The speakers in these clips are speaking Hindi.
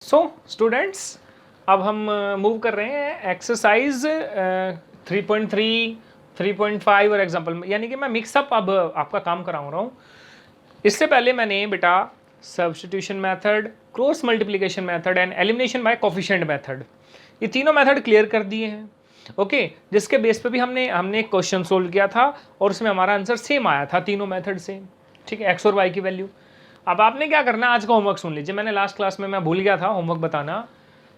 सो स्टूडेंट्स, अब हम मूव कर रहे हैं एक्सरसाइज 3.3, 3.5 और एग्जाम्पल में, यानी कि मैं मिक्सअप अब आपका काम कराऊँ रहा हूँ। इससे पहले मैंने बेटा substitution method, cross multiplication method and elimination by coefficient method, ये तीनों मेथड क्लियर कर दिए हैं। ओके, जिसके बेस पे भी हमने एक क्वेश्चन सोल्व किया था और उसमें हमारा आंसर सेम आया था तीनों मेथड से। ठीक है, एक्स और वाई की वैल्यू। अब आपने क्या करना है, आज का होमवर्क सुन लीजिए। मैंने लास्ट क्लास में मैं भूल गया था होमवर्क बताना।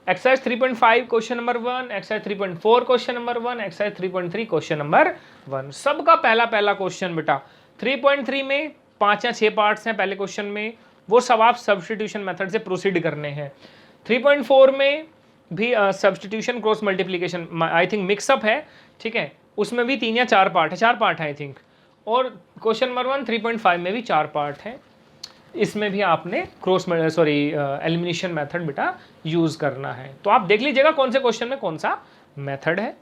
Exercise 3.5 question number 1, exercise 3.4 question number 1, exercise 3.3 question number 1। सबका पहला क्वेश्चन बेटा 3.3 में 5 या 6 पार्ट्स हैं पहले क्वेश्चन में, वो सब आप सब्स्टिट्यूशन मेथड से प्रोसीड करने हैं। 3.4 में भी substitution cross multiplication I think mixup है। ठीक है, उसमें भी 3 या 4 पार्ट है, 4 पार्ट है आई थिंक। और क्वेश्चन नंबर 1 3.5 में भी 4 पार्ट है। इसमें भी आपने एलिमिनेशन मेथड बेटा यूज़ करना है। तो आप देख लीजिएगा कौन से क्वेश्चन में कौन सा मेथड है।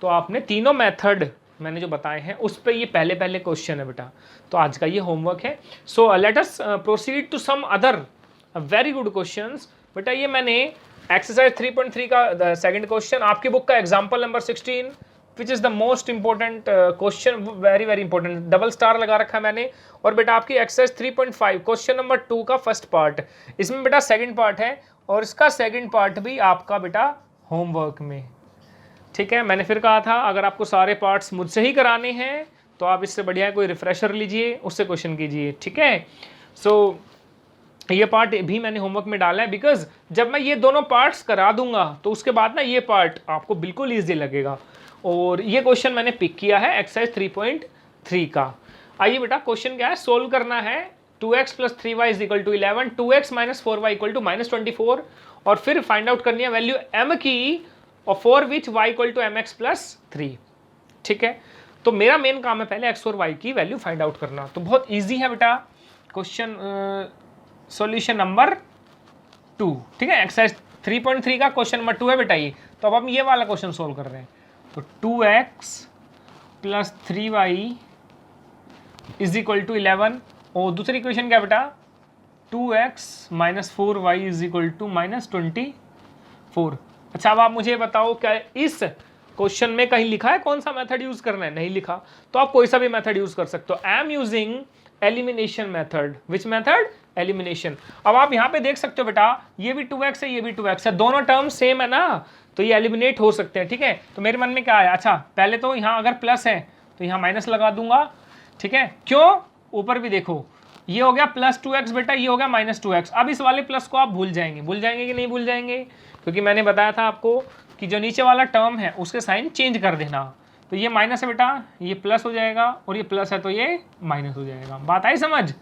तो आपने तीनों मेथड मैंने जो बताए हैं उस पर ये पहले क्वेश्चन है बेटा। तो आज का ये होमवर्क है। So let us proceed to some other very good questions. बेटा ये मैंने एक्सरसाइज 3.3 का सेकंड क्वेश्चन, आपकी बुक का example number 16 which is the most important question, very important, double star लगा रखा है मैंने। और बेटा आपकी एक्सरसाइज 3.5 क्वेश्चन नंबर 2 का फर्स्ट पार्ट, इसमें बेटा सेकंड पार्ट है और इसका सेकंड पार्ट भी आपका बेटा होमवर्क में। ठीक है, मैंने फिर कहा था अगर आपको सारे पार्ट्स मुझसे ही कराने हैं तो आप इससे बढ़िया कोई रिफ्रेशर लीजिए, उससे क्वेश्चन कीजिए। ठीक है, सो ये पार्ट भी मैंने होमवर्क में डाला है, बिकॉज जब मैं ये दोनों पार्ट्स करा दूंगा तो उसके बाद ना ये पार्ट आपको बिल्कुल ईजी लगेगा। और ये क्वेश्चन मैंने पिक किया है एक्सरसाइज 3.3 का। आइए बेटा क्वेश्चन क्या है, सोल्व करना है 2x + 3y = 11, 2x - 4y = -24 और फिर फाइंड आउट करनी है वैल्यू m की और फॉर विच y = mx + 3। ठीक है, तो मेरा मेन काम है पहले x और y की वैल्यू फाइंड आउट करना। तो बहुत ईजी है बेटा क्वेश्चन, सॉल्यूशन नंबर 2। ठीक है, एक्सरसाइज 3.3 का क्वेश्चन नंबर 2 है बेटा ये। तो अब हम ये वाला क्वेश्चन सोल्व कर रहे हैं। तो 2x + 3y = 11 और दूसरी इक्वेशन क्या बेटा 2x - 4y = -24। अच्छा, अब आप मुझे बताओ क्या इस क्वेश्चन में कहीं लिखा है कौन सा मेथड यूज करना है? नहीं लिखा, तो आप कोई सा भी मेथड यूज कर सकते हो। I am using elimination method. Which method? Elimination. अब आप यहाँ पे देख सकते हो बेटा ये भी 2x है, ये भी 2x है, दोनों टर्म सेम है ना, तो ये एलिमिनेट हो सकते हैं। ठीक है, तो मेरे मन में क्या आया, अच्छा पहले तो यहाँ अगर प्लस है तो यहाँ माइनस लगा दूंगा। ठीक है, क्यों? ऊपर भी देखो, ये हो गया +2x बेटा, ये हो गया -2x। अब इस वाले प्लस को आप भूल जाएंगे कि नहीं भूल जाएंगे? क्योंकि मैंने बताया था आपको कि जो नीचे वाला टर्म है उसके साइन चेंज कर देना। तो ये माइनस है बेटा, ये प्लस हो जाएगा और ये प्लस है तो ये माइनस हो जाएगा। बात आई समझ?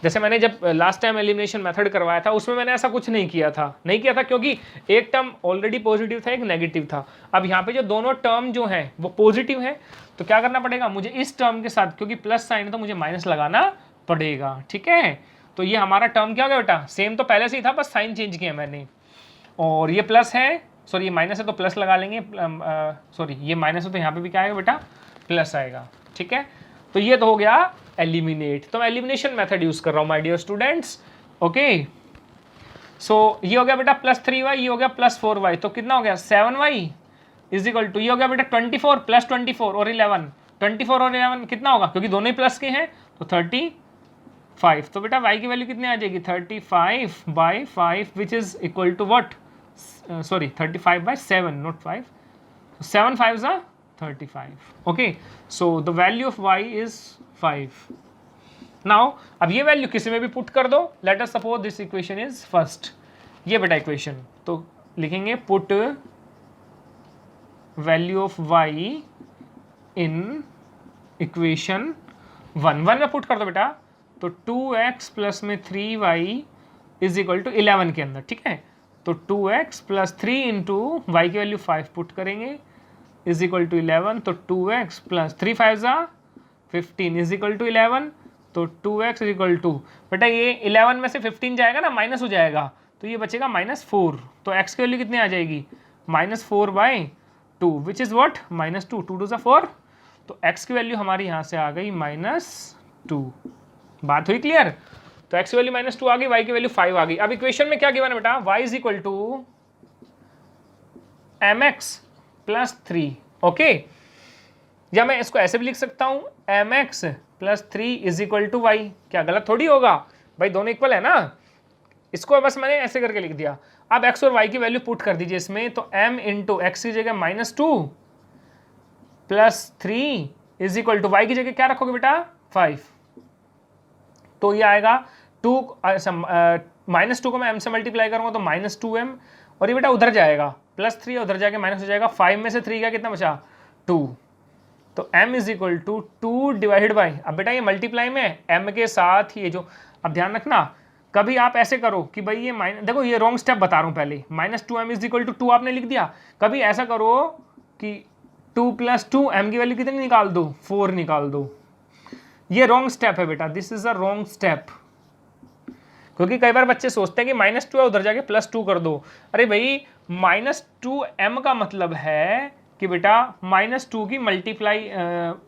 जैसे मैंने जब लास्ट टाइम एलिमिनेशन मेथड करवाया था उसमें मैंने ऐसा कुछ नहीं किया था क्योंकि एक टर्म ऑलरेडी पॉजिटिव था, एक नेगेटिव था। अब यहाँ पे जो दोनों टर्म जो है वो पॉजिटिव है, तो क्या करना पड़ेगा मुझे इस टर्म के साथ, क्योंकि प्लस साइन है तो मुझे माइनस लगाना पड़ेगा। ठीक है, तो ये हमारा टर्म क्या हो गया बेटा, सेम तो पहले से ही था, बस साइन चेंज किया मैंने। और ये प्लस है, सॉरी ये माइनस है तो प्लस लगा लेंगे, सॉरी ये माइनस है तो यहाँ पे भी क्या आएगा बेटा, प्लस आएगा। ठीक है, तो ये तो हो गया एलिमिनेट। तो मैं एलिमिनेशन मेथड यूज कर रहा हूँ माय डियर स्टूडेंट्स। ओके, सो ये हो गया बेटा +3y, ये हो गया +4y, तो कितना हो गया 7y = ये हो गया बेटा 24 + 24 और 11, 24 और 11 कितना होगा, क्योंकि दोनों ही प्लस के हैं तो 35। तो बेटा y की वैल्यू कितनी आ जाएगी 35/5 which is equal to what, sorry 35/7 not 5, 7 5s are 35। Okay, so the value of y is 5। Now अब ये वैल्यू किसी में भी पुट कर दो। Let us suppose this equation is first, ये बेटा इक्वेशन, तो लिखेंगे put value of y in equation 1 में पुट कर दो बेटा। तो 2x + में 3y = 11 के अंदर। ठीक है, तो 2x + 3 × y की वैल्यू 5 पुट करेंगे = 11, तो 2x + 3 5s are 15 = 11, तो 2x = बेटा ये 11 में से 15 जाएगा ना, माइनस हो जाएगा, तो ये बचेगा -4। तो x की वैल्यू कितनी आ जाएगी -4/2 विच इज़ व्हाट -2, 2 2 4, तो x की वैल्यू हमारी यहाँ से आ गई -2। बात हुई क्लियर? तो तो x की वैल्यू -2 आ गई, y की वैल्यू 5 आ गई। अब इक्वेशन में क्या गिवन है बेटा, y is equal to mx plus 3। Okay, या मैं इसको ऐसे भी लिख सकता हूं mx plus 3 is equal to y। क्या गलत थोड़ी होगा भाई, दोनों इक्वल है ना। इसको बस मैंने ऐसे करके लिख दिया। अब x और y की वैल्यू पुट कर दीजिए इसमें, तो m इंटू एक्स की जगह -2 plus 3 is equal to y की जगह क्या रखोगे बेटा 5। तो ये आएगा 2 -2 को मैं m से मल्टीप्लाई करूंगा तो -2m, और ये बेटा उधर जाएगा +3, उधर जाके माइनस हो जाएगा। 5 में से 3 का कितना बचा 2, तो m is equal to 2 divided by, अब बेटा ये मल्टीप्लाई में m के साथ ये जो, अब ध्यान रखना कभी आप ऐसे करो कि भाई ये देखो ये रॉन्ग स्टेप बता रहा हूं पहले, -2m इज इक्वल टू 2 आपने लिख दिया। कभी ऐसा करो कि 2 + 2 m की वैल्यू कितनी निकाल दो 4 निकाल दो, ये रॉन्ग स्टेप है बेटा, this is a wrong step. क्योंकि कई बार बच्चे सोचते हैं कि -2 है उधर जाके +2 कर दो। अरे भाई -2m का मतलब है कि बेटा -2 की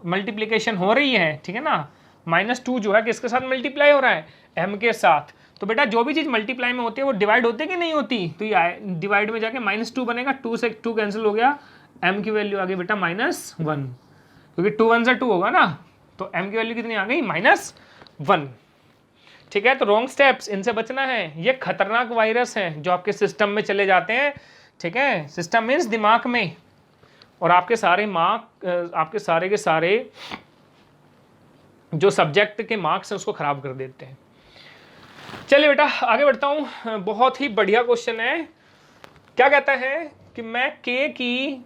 मल्टीप्लीकेशन हो रही है, ठीक है ना। -2 जो है किसके साथ मल्टीप्लाई हो रहा है, m के साथ। तो बेटा जो भी चीज़ मल्टीप्लाई में होती है वो डिवाइड होती है कि नहीं होती, तो ये डिवाइड में जाके -2 बनेगा, 2 से 2 कैंसिल हो गया, m की वैल्यू आ गई बेटा -1, क्योंकि 2 1 से 2 होगा ना, तो m की वैल्यू कितनी आ गई -1। ठीक है, तो रॉन्ग स्टेप्स, इनसे बचना है। ये खतरनाक वायरस हैं जो आपके सिस्टम में चले जाते हैं, ठीक है। सिस्टम मीन्स दिमाग में, और आपके सारे आपके सारे के सारे जो सब्जेक्ट के मार्क्स हैं उसको खराब कर देते हैं। चलिए बेटा आगे बढ़ता हूँ। बहुत ही बढ़िया क्वेश्चन है। क्या कहता है कि मैं k की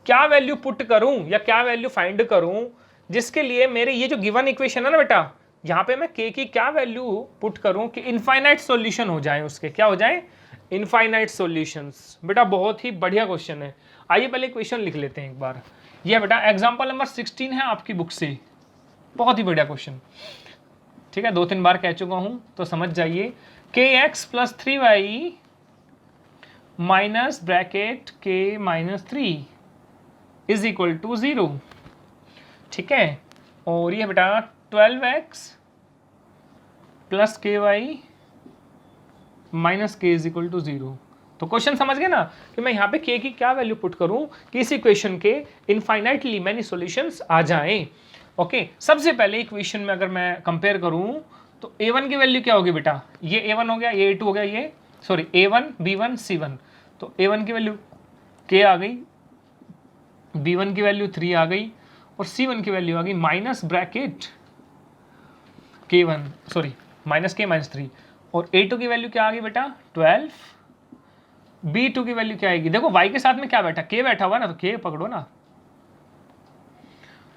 क्या वैल्यू पुट करूं या क्या वैल्यू फाइंड करूं, जिसके लिए मेरे ये जो गिवन इक्वेशन है ना बेटा, यहाँ पे मैं k की क्या वैल्यू पुट करूं कि इनफाइनाइट सॉल्यूशन हो जाए, उसके क्या हो जाए इनफाइनाइट सॉल्यूशंस। बेटा बहुत ही बढ़िया क्वेश्चन है। आइए पहले क्वेश्चन लिख लेते हैं एक बार। ये बेटा एग्जांपल नंबर 16 है आपकी बुक से, बहुत ही बढ़िया क्वेश्चन, ठीक है, 2-3 बार कह चुका हूं तो समझ जाइए। kx + 3y minus bracket k - 3 is equal to 0, ठीक है। और ये बेटा 12x + ky - k is equal to 0। तो क्वेश्चन समझ गए ना कि मैं यहाँ पे k की क्या वैल्यू पुट करूं कि इस इक्वेशन के इनफाइनाइटली मैनी सॉल्यूशंस आ जाएं। ओके, सबसे पहले इक्वेशन में अगर मैं कंपेयर करूं तो a1 की वैल्यू क्या होगी बेटा, ये a1 हो गया, ये a2 हो गया, ये सॉरी a1 b1 c1, तो a1 की वैल्यू k आ गई, b1 की वैल्यू 3 आ गई, और c1 की वैल्यू आ गई minus bracket k1 sorry -k - 3, और a2 की वैल्यू क्या आ गई बेटा 12, b2 की वैल्यू क्या आएगी, देखो y के साथ में क्या बैठा k बैठा हुआ ना, तो k पकड़ो ना,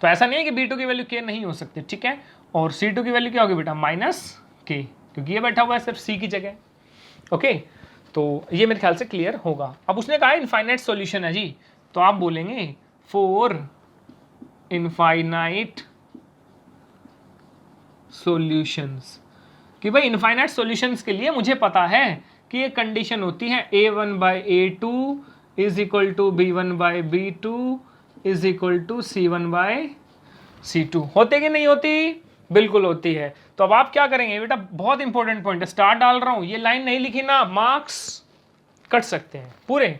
तो ऐसा नहीं है कि b2 की वैल्यू k नहीं हो सकती, ठीक है। और c2 की वैल्यू क्या होगी बेटा -k, क्योंकि ये बैठा हुआ है सिर्फ c की जगह। ओके, तो ये मेरे ख्याल से क्लियर होगा। अब उसने कहा इनफाइनाइट सॉल्यूशन है जी, तो आप बोलेंगे फॉर इनफाइनाइट सॉल्यूशंस, कि भाई इनफाइनाइट सॉल्यूशंस के लिए मुझे पता है कि ये कंडीशन होती है a1/a2 is equal to b1/b2 is equal to c1/c2। होते कि नहीं होती, बिल्कुल होती है। तो अब आप क्या करेंगे बेटा, बहुत इंपॉर्टेंट पॉइंट है, स्टार डाल रहा हूं, ये लाइन नहीं लिखी ना मार्क्स कट सकते हैं पूरे,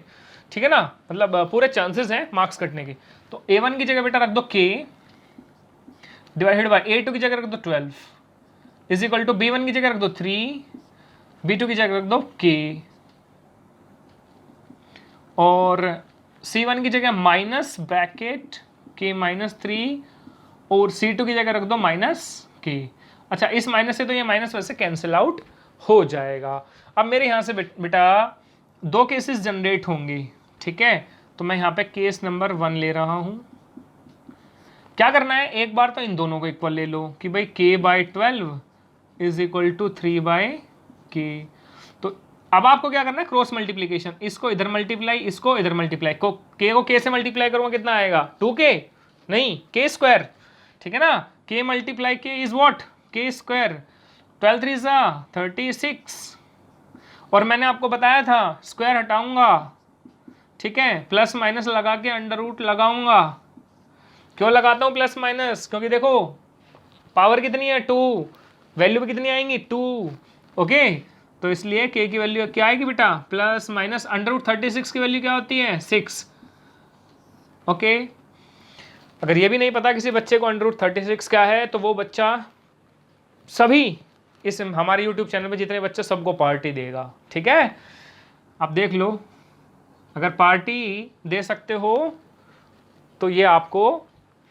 ठीक है ना, मतलब पूरे चांसेस हैं मार्क्स कटने के। तो a1 की जगह बेटा रख दो k डिवाइडेड बाय a2 की जगह रख दो 12 इज इक्वल टू b1 की जगह रख दो 3, b2 की जगह रख दो k, और c1 की जगह माइनस ब्रैकेट k - 3, और c2 की जगह रख दो -k। अच्छा, इस माइनस से तो ये माइनस वैसे कैंसिल आउट हो जाएगा। अब मेरे यहाँ से बेटा 2 केसेस जनरेट होंगे, ठीक है, तो मैं यहाँ पे केस नंबर 1 ले रहा हूँ। क्या करना है, एक बार तो इन दोनों को इक्वल ले लो कि भाई k/12 is equal to 3/k। तो अब आपको क्या करना है, क्रॉस मल्टीप्लीकेशन, इसको इधर मल्टीप्लाई, इसको इधर मल्टीप्लाई, k को k से मल्टीप्लाई करूंगा कितना आएगा 2k, नहीं k², ठीक है ना, k × k is what k², 12 3 36, और मैंने आपको बताया था स्क्वायर हटाऊंगा, ठीक है, प्लस माइनस लगा के अंडर रूट लगाऊंगा। क्यों लगाता हूं प्लस माइनस, क्योंकि देखो पावर कितनी है 2, वैल्यू पे कितनी आएंगी 2, ओके। तो इसलिए k की वैल्यू क्या आएगी बेटा, प्लस माइनस √36 की वैल्यू क्या होती है 6, ओके। अगर ये भी नहीं पता किसी बच्चे को √36 क्या है, तो वो बच्चा सभी इस हमारे YouTube चैनल पे जितने बच्चे सबको पार्टी देगा, ठीक है। आप देख लो, अगर पार्टी दे सकते हो तो ये आपको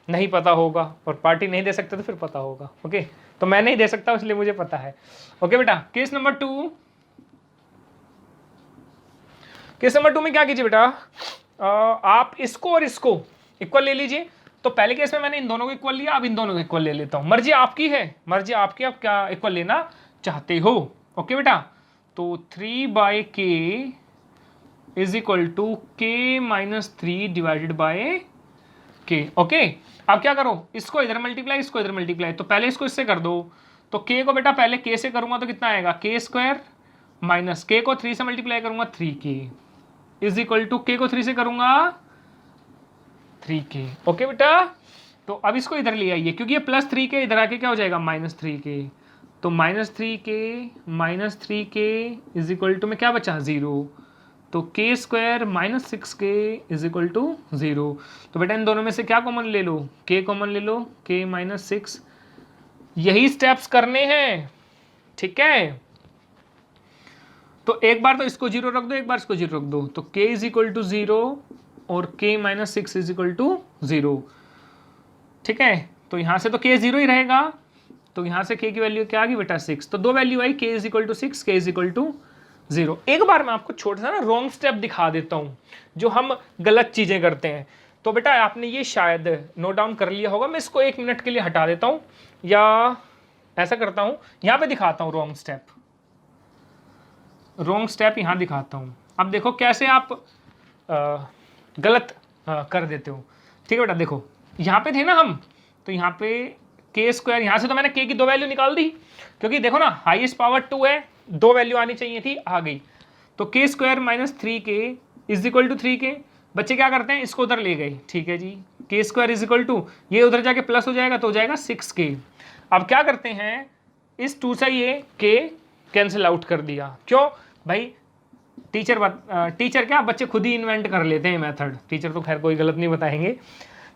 नहीं पता होगा, और पार्टी नहीं दे सकते तो फिर पता होगा, ओके। तो मैं नहीं दे सकता इसलिए मुझे पता है, ओके बेटा। केस नंबर 2, केस नंबर 2 में क्या कीजिए बेटा, आप इसको और इसको इक्वल ले लीजिए। तो पहले केस में मैंने इन दोनों को इक्वल लिया, अब इन दोनों को इक्वल ले लेता हूं, मर्जी आपकी है, मर्जी आपकी, आप क्या इक्वल लेना चाहते हो, ओके बेटा। तो 3/k is equal to k-3 divided by k, okay. अब क्या करो, इसको इधर मल्टीप्लाई, इसको इधर मल्टीप्लाई, तो पहले इसको इससे कर दो। तो k को बेटा पहले k से करूंगा तो कितना आएगा, k² माइनस k को 3 से मल्टीप्लाई करूंगा 3k is equal to k को 3 से करूंगा 3k, ओके बेटा। तो अब इसको इधर ले आइए, क्योंकि ये +3k इधर आके क्या हो जाएगा -3k, तो -3k इज इक्वल टू में क्या बचा 0, तो k² minus 6k is equal to 0। तो बेटा इन दोनों में से क्या कॉमन ले लो, k कॉमन ले लो, k माइनस 6, यही स्टेप्स करने हैं, ठीक है। तो एक बार तो इसको 0 रख दो, एक बार इसको 0 रख दो, तो k इज इक्वल टू 0 और k minus 6 is equal to 0, ठीक है। तो यहां से तो k 0 ही रहेगा, तो यहां से k की वैल्यू क्या आ गई बेटा 6, तो दो वैल्यू आई, k is equal to 6, k is equal to 0। एक बार मैं आपको छोटा सा ना रॉन्ग स्टेप दिखा देता हूं, जो हम गलत चीजें करते हैं। तो बेटा आपने ये शायद नोट डाउन कर लिया होगा, मैं इसको 1 मिनट के लिए हटा देता हूं, या ऐसा करता हूं यहां पे दिखाता हूं रॉन्ग स्टेप यहां दिखाता हूं। अब देखो कैसे आप गलत कर देते हो, ठीक है बेटा। देखो यहाँ पे थे ना हम, तो यहाँ पे k², यहाँ से तो मैंने k की दो वैल्यू निकाल दी, क्योंकि देखो ना हाईएस्ट पावर 2 है, दो वैल्यू आनी चाहिए थी, आ गई। तो k² minus 3k is equal to 3k। बच्चे क्या करते हैं, इसको उधर ले गए, ठीक है जी। k² इज इक्वल टू, ये उधर जाके प्लस हो जाएगा तो हो जाएगा 6k। अब क्या करते हैं, इस 2 से ये k कैंसिल आउट कर दिया, क्यों भाई, टीचर क्या, बच्चे खुद ही इन्वेंट कर लेते हैं मेथड, टीचर तो खैर कोई गलत नहीं बताएंगे।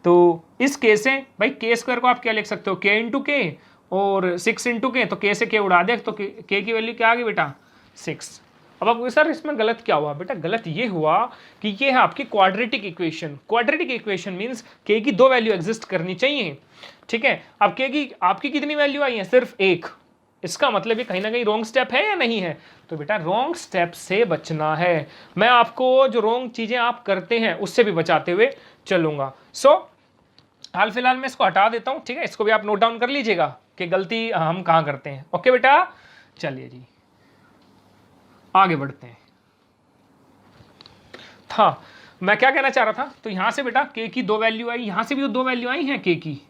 तो इस k से भाई k² को आप क्या लिख सकते हो, k इंटू के और 6 इंटू के, तो k से k उड़ा दे, तो k की वैल्यू क्या आ गई बेटा 6। अब आप सर इसमें गलत क्या हुआ, बेटा गलत ये हुआ कि ये है आपकी quadratic equation. Quadratic equation means k की दो वैल्यू एग्जिस्ट करनी चाहिए, ठीक है। अब k की आपकी कितनी वैल्यू आई है, सिर्फ 1, इसका मतलब ये कहीं ना कहीं रॉन्ग स्टेप है या नहीं है। तो बेटा रॉन्ग स्टेप से बचना है, मैं आपको जो रॉन्ग चीजें आप करते हैं उससे भी बचाते हुए चलूंगा। सो हाल फिलहाल मैं इसको हटा देता हूं, ठीक है। इसको भी आप नोट डाउन कर लीजिएगा कि गलती हम कहां करते हैं, ओके बेटा। चलिए जी आगे बढ़ते हैं। हाँ मैं क्या कहना चाह रहा था, तो यहां से बेटा k की दो वैल्यू आई, यहां से भी दो वैल्यू आई हैं k की,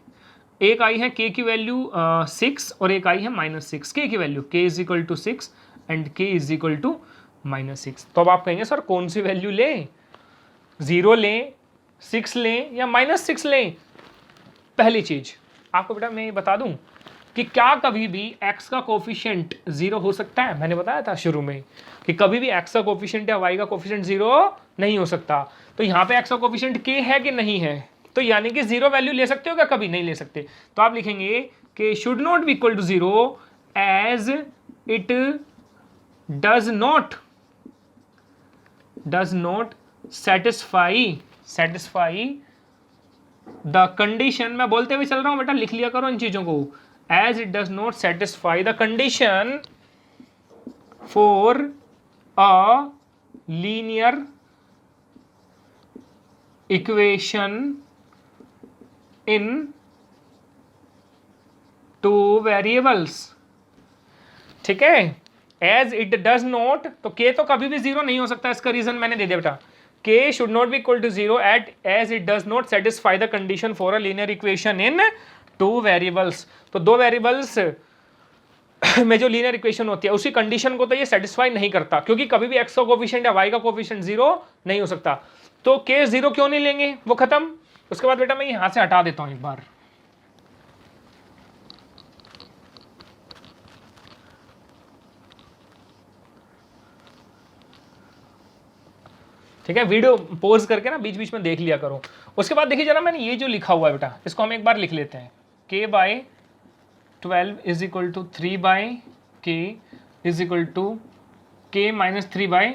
एक आई है k की वैल्यू 6 और एक आई है -6, k की value k is equal to 6 and k is equal to -6। तो अब आप कहेंगे सर कौन सी वैल्यू लें, 0 लें, 6 लें या -6 लें। पहली चीज आपको बेटा मैं ये बता दूं कि क्या कभी भी x का कोफिशिएंट 0 हो सकता है। मैंने बताया था शुरू में कि कभी भी x का कोफिशिएंट या y का कोफिशिएंट 0 नहीं हो सकता। तो यहाँ पे x का कोफिशिएंट k है कि नहीं है, तो यानी कि 0 वैल्यू ले सकते हो क्या, कभी नहीं ले सकते। तो आप लिखेंगे कि should not be equal to 0 as it does not satisfy the condition. मैं बोलते हुए चल रहा हूं बेटा, लिख लिया करो इन चीजों को। As it does not satisfy the condition for a linear equation in 2 variables, ठीक है। एज इट डज नॉट, तो k तो कभी भी 0 नहीं हो सकता, इसका रीजन मैंने दे दिया बेटा, k should not be equal to 0 as it does not satisfy the condition for a linear equation in 2 variables। तो दो वेरिएबल्स में जो लीनियर इक्वेशन होती है उसी कंडीशन को तो ये सेटिस्फाई नहीं करता, क्योंकि कभी भी x का कोफिशिएंट या y का कोफिशिएंट 0 नहीं हो सकता। तो k 0 क्यों नहीं लेंगे, वो खत्म। उसके बाद बेटा मैं यहां से हटा देता हूं एक बार, ठीक है, वीडियो पॉज करके ना बीच बीच में देख लिया करो। उसके बाद देखिए जरा, मैंने ये जो लिखा हुआ है बेटा, इसको हम एक बार लिख लेते हैं। k by 12 is equal to 3 by K is equal to k minus 3 by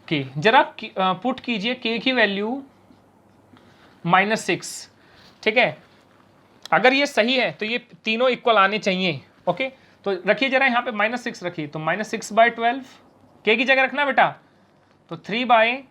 K. जरा पुट कीजिए k की वैल्यू -6, ठीक है। अगर ये सही है तो ये तीनों इक्वल आने चाहिए। ओके, तो रखिए जरा यहाँ पे -6 रखिए, तो -6/12 k की जगह रखना बेटा, तो 3 बाई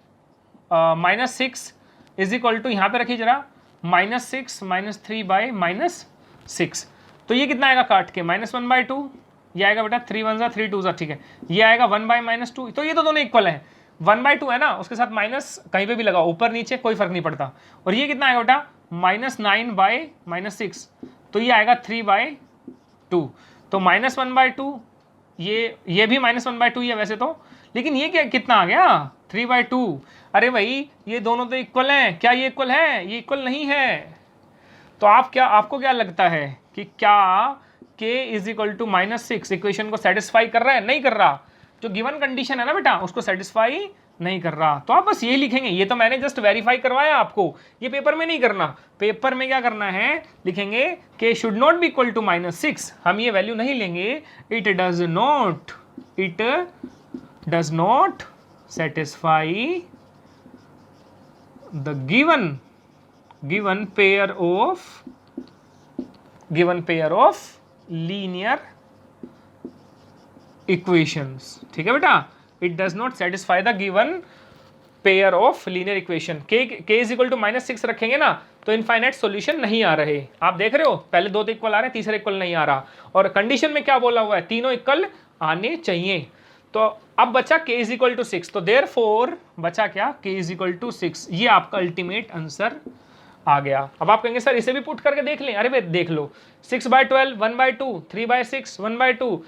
-6 इज इक्वल टू यहाँ पे रखिए जरा -6 - 3 बाई -6। तो ये कितना आएगा काट के -1/2, ये आएगा बेटा 3 1 3 2, ठीक है। ये आएगा 1 बाई -2, तो ये तो दोनों इक्वल हैं। 1/2 है ना, उसके साथ माइनस कहीं पे भी लगाओ, ऊपर नीचे कोई फर्क नहीं पड़ता। और ये कितना आएगा बेटा -9 बाई -6, तो ये आएगा 3/2। तो -1/2, ये भी -1/2 ही है वैसे तो, लेकिन ये क्या कितना आ गया 3/2। अरे भाई ये दोनों तो इक्वल हैं, क्या ये इक्वल है? ये इक्वल नहीं है। तो आपको क्या लगता है कि क्या k is equal to -6 equation को सेटिस्फाई कर रहा है? नहीं कर रहा। जो गिवन कंडीशन है ना बेटा, उसको सेटिस्फाई नहीं कर रहा। तो आप बस ये लिखेंगे, ये तो मैंने जस्ट वेरीफाई करवाया आपको, ये पेपर में नहीं करना। पेपर में क्या करना है, लिखेंगे k should not be equal to -6, हम ये वैल्यू नहीं लेंगे। It does not satisfy the given pair of linear equations, ठीक है बेटा। It does not satisfy the given pair of linear equation. k is equal to -6 रखेंगे ना, तो इनफाइनाइट सॉल्यूशन नहीं आ रहे। आप देख रहे हो, पहले दो तो इक्वल आ रहे हैं, तीसरा इक्वल नहीं आ रहा। और कंडीशन में क्या बोला हुआ है, तीनों इक्वल आने चाहिए। तो अब बचा k इज इक्वल टू 6, तो देयरफॉर बचा क्या, k इज इक्वल टू 6। ये आपका अल्टीमेट आंसर आ गया। अब आप कहेंगे सर इसे भी पुट करके देख लें। अरे भाई देख लो, 6/12 1/2, 3/6 1/2,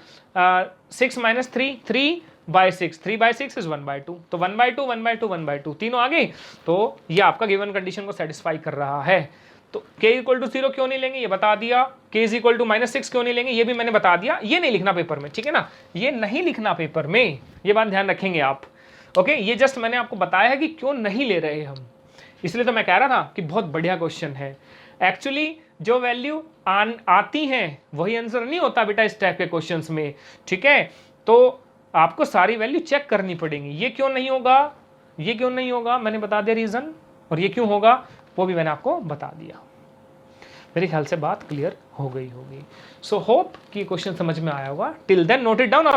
6 - 3 3/6, 3/6 इज 1/2, तो 1/2 1/2 1/2 तीनों आ गए। तो ये आपका गिवन कंडीशन को सेटिस्फाई कर रहा है। तो k इक्वल टू 0 क्यों नहीं लेंगे, ये बता दिया। k इज इक्वल टू -6 क्यों नहीं लेंगे, ये भी मैंने बता दिया। ये नहीं लिखना पेपर में, ठीक है ना, ये नहीं लिखना पेपर में, ये बात ध्यान रखेंगे आप। ओके, ये जस्ट मैंने आपको बताया है कि क्यों नहीं ले रहे हम, इसलिए तो मैं कह रहा था कि बहुत बढ़िया क्वेश्चन है। एक्चुअली जो वैल्यू आती है वही आंसर नहीं होता बेटा इस टाइप के क्वेश्चंस में, ठीक है। तो आपको सारी वैल्यू चेक करनी पड़ेंगी। ये क्यों नहीं होगा, ये क्यों नहीं होगा, मैंने बता दिया रीजन, और ये क्यों होगा वो भी मैंने आपको बता दिया। मेरे ख्याल से बात क्लियर हो गई होगी। सो होप कि क्वेश्चन समझ में आया होगा। Till then note it down.